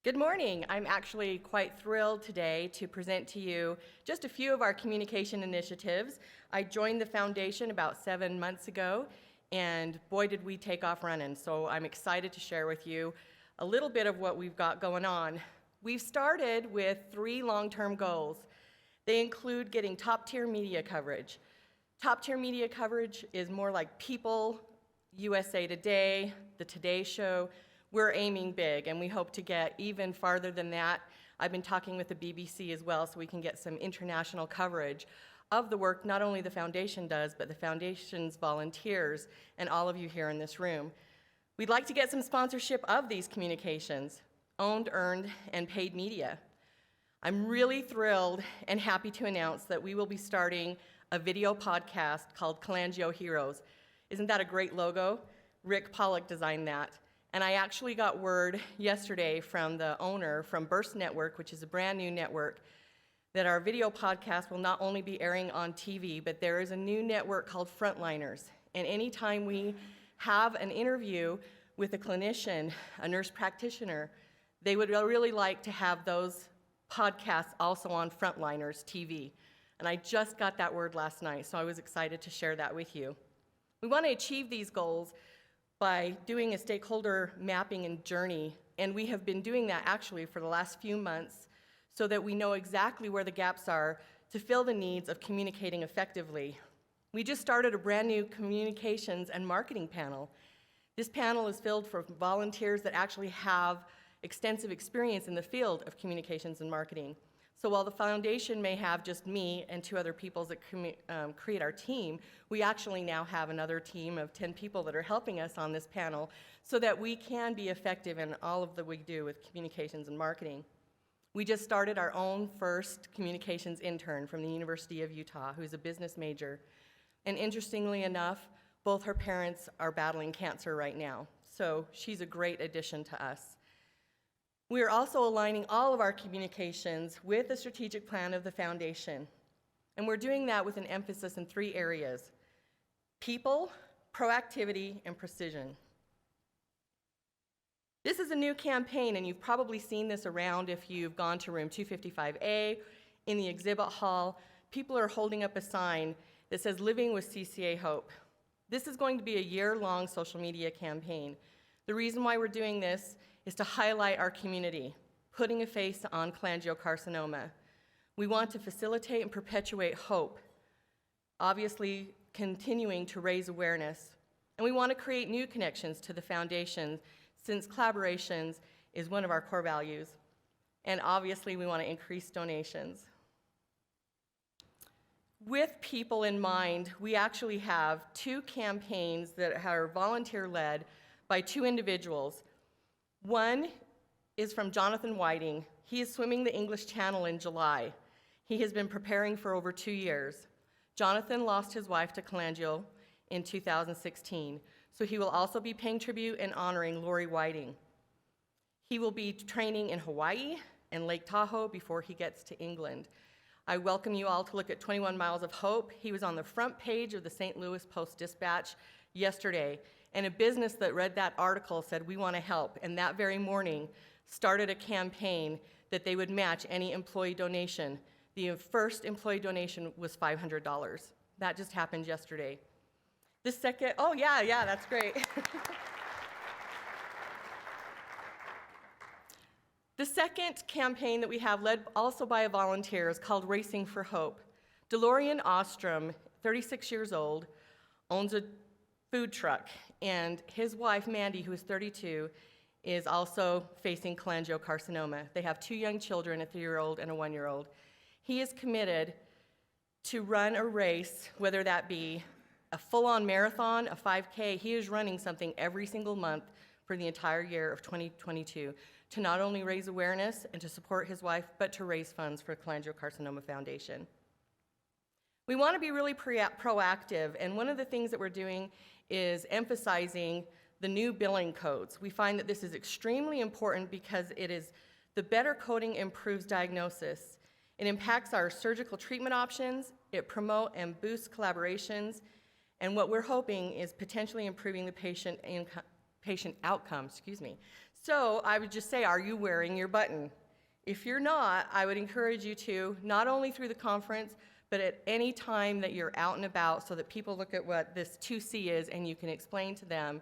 Good morning. I'm actually quite thrilled today to present to you just a few of our communication initiatives. I joined the foundation about 7 months ago, and boy did we take off running. So I'm excited to share with you a little bit of what we've got going on. We've started with 3 long-term goals. They include getting top-tier media coverage. Top-tier media coverage is more like People, USA Today, The Today Show. We're aiming big, and we hope to get even farther than that. I've been talking with the BBC as well, so we can get some international coverage of the work not only the foundation does, but the foundation's volunteers and all of you here in this room. We'd like to get some sponsorship of these communications, owned, earned, and paid media. I'm really thrilled and happy to announce that we will be starting a video podcast called Cholangio Heroes. Isn't that a great logo? Rick Pollock designed that. And I actually got word yesterday from the owner from Burst Network, which is a brand new network, that our video podcast will not only be airing on TV, but there is a new network called Frontliners. And anytime we have an interview with a clinician, a nurse practitioner, they would really like to have those podcasts also on Frontliners TV. And I just got that word last night, so I was excited to share that with you. We want to achieve these goals by doing a stakeholder mapping and journey, and we have been doing that actually for the last few months so that we know exactly where the gaps are to fill the needs of communicating effectively. We just started a brand new communications and marketing panel. This panel is filled for volunteers that actually have extensive experience in the field of communications and marketing. So while the foundation may have just me and 2 other people that create our team, we actually now have another team of 10 people that are helping us on this panel so that we can be effective in all of that we do with communications and marketing. We just started our own first communications intern from the University of Utah, who's a business major. And interestingly enough, both her parents are battling cancer right now. So she's a great addition to us. We are also aligning all of our communications with the strategic plan of the foundation. And we're doing that with an emphasis in 3 areas: people, proactivity, and precision. This is a new campaign, and you've probably seen this around if you've gone to room 255A in the exhibit hall. People are holding up a sign that says "Living with CCA Hope." This is going to be a year-long social media campaign. The reason why we're doing this is to highlight our community, putting a face on cholangiocarcinoma. We want to facilitate and perpetuate hope, obviously continuing to raise awareness. And we want to create new connections to the foundation, since collaborations is one of our core values. And obviously we want to increase donations. With people in mind, we actually have 2 campaigns that are volunteer-led by 2 individuals. One is from Jonathan Whiting. He is swimming the English Channel in July. He has been preparing for over 2 years. Jonathan lost his wife to cholangio in 2016, so he will also be paying tribute and honoring Lori Whiting. He will be training in Hawaii and Lake Tahoe before he gets to England. I welcome you all to look at 21 Miles of Hope. He was on the front page of the St. Louis Post-Dispatch yesterday, and a business that read that article said, "We want to help," and that very morning started a campaign that they would match any employee donation. The first employee donation was $500. That just happened yesterday. The second, oh yeah, that's great. The second campaign that we have, led also by a volunteer, is called Racing for Hope. DeLorean Ostrom, 36 years old, owns a food truck, and his wife, Mandy, who is 32, is also facing cholangiocarcinoma. They have 2 young children, a 3-year-old and a 1-year-old. He is committed to run a race, whether that be a full-on marathon, a 5K. He is running something every single month for the entire year of 2022 to not only raise awareness and to support his wife, but to raise funds for Cholangiocarcinoma Foundation. We want to be really proactive, and one of the things that we're doing is emphasizing the new billing codes. We find that this is extremely important because the better coding improves diagnosis. It impacts our surgical treatment options, it promotes and boosts collaborations, and what we're hoping is potentially improving the patient outcome, So I would just say, are you wearing your button? If you're not, I would encourage you to, not only through the conference, but at any time that you're out and about so that people look at what this 2C is and you can explain to them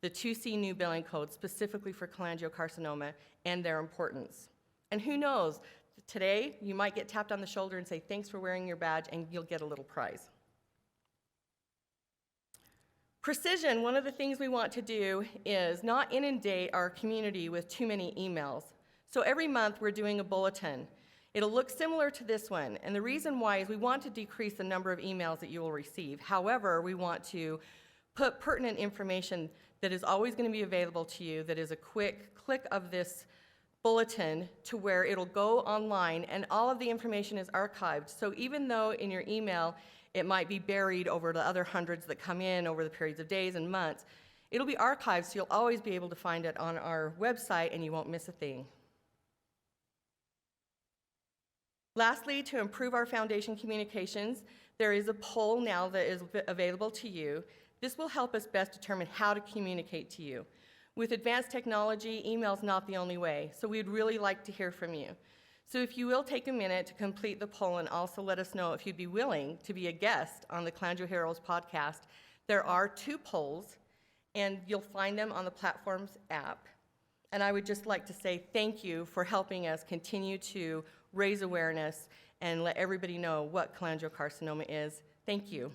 the 2C new billing code specifically for cholangiocarcinoma and their importance. And who knows, today you might get tapped on the shoulder and say, thanks for wearing your badge, and you'll get a little prize. Precision, one of the things we want to do is not inundate our community with too many emails. So every month we're doing a bulletin. It'll look similar to this one, and the reason why is we want to decrease the number of emails that you will receive. However, we want to put pertinent information that is always going to be available to you, that is a quick click of this bulletin to where it'll go online and all of the information is archived. So even though in your email it might be buried over the other hundreds that come in over the periods of days and months, it'll be archived, so you'll always be able to find it on our website and you won't miss a thing. Lastly, to improve our foundation communications, there is a poll now that is available to you. This will help us best determine how to communicate to you. With advanced technology, email's not the only way, so we'd really like to hear from you. So if you will take a minute to complete the poll and also let us know if you'd be willing to be a guest on the Cholangio Heroes podcast. There are 2 polls, and you'll find them on the platform's app. And I would just like to say thank you for helping us continue to raise awareness and let everybody know what cholangiocarcinoma is. Thank you.